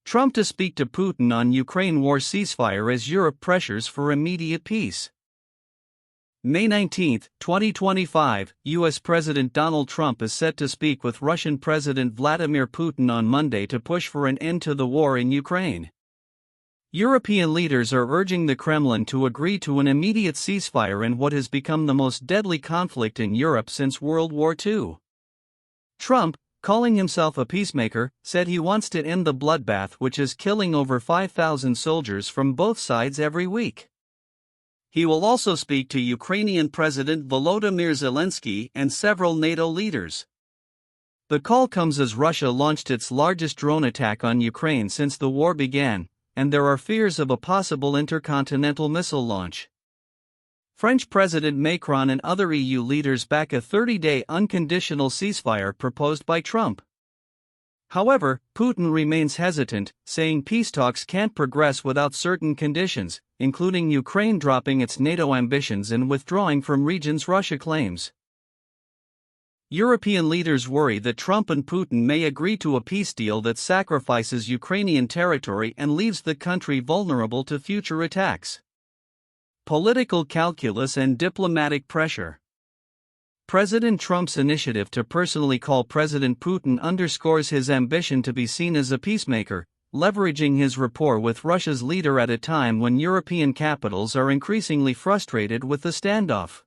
Trump to speak to Putin on Ukraine war ceasefire as Europe pressures for immediate peace. May 19, 2025, U.S. President Donald Trump is set to speak with Russian President Vladimir Putin on Monday to push for an end to the war in Ukraine. European leaders are urging the Kremlin to agree to an immediate ceasefire in what has become the most deadly conflict in Europe since World War II. Trump, calling himself a peacemaker, said he wants to end the bloodbath which is killing over 5,000 soldiers from both sides every week. He will also speak to Ukrainian President Volodymyr Zelensky and several NATO leaders. The call comes as Russia launched its largest drone attack on Ukraine since the war began, and there are fears of a possible intercontinental missile launch. French President Macron and other EU leaders back a 30-day unconditional ceasefire proposed by Trump. However, Putin remains hesitant, saying peace talks can't progress without certain conditions, including Ukraine dropping its NATO ambitions and withdrawing from regions Russia claims. European leaders worry that Trump and Putin may agree to a peace deal that sacrifices Ukrainian territory and leaves the country vulnerable to future attacks. Political calculus and diplomatic pressure. President Trump's initiative to personally call President Putin underscores his ambition to be seen as a peacemaker, leveraging his rapport with Russia's leader at a time when European capitals are increasingly frustrated with the standoff.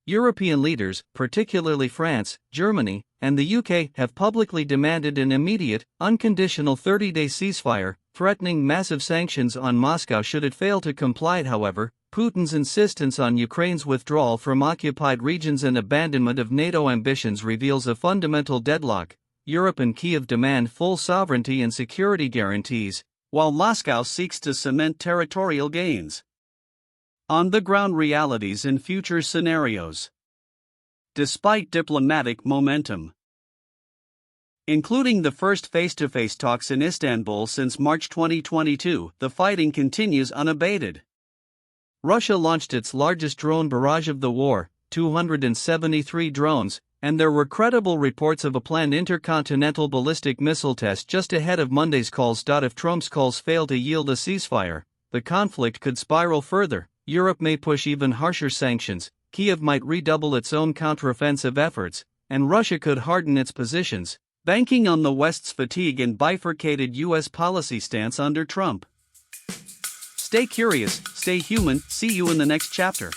European leaders, particularly France, Germany, and the UK, have publicly demanded an immediate, unconditional 30-day ceasefire, threatening massive sanctions on Moscow should it fail to comply. However, Putin's insistence on Ukraine's withdrawal from occupied regions and abandonment of NATO ambitions reveals a fundamental deadlock. Europe and Kyiv demand full sovereignty and security guarantees, while Moscow seeks to cement territorial gains. On-the-ground realities and future scenarios. Despite diplomatic momentum, including the first face-to-face talks in Istanbul since March 2022, the fighting continues unabated. Russia launched its largest drone barrage of the war, 273 drones, and there were credible reports of a planned intercontinental ballistic missile test just ahead of Monday's calls. If Trump's calls fail to yield a ceasefire, the conflict could spiral further. Europe may push even harsher sanctions, Kyiv might redouble its own counteroffensive efforts, and Russia could harden its positions, banking on the West's fatigue and bifurcated U.S. policy stance under Trump. Stay curious, stay human, see you in the next chapter.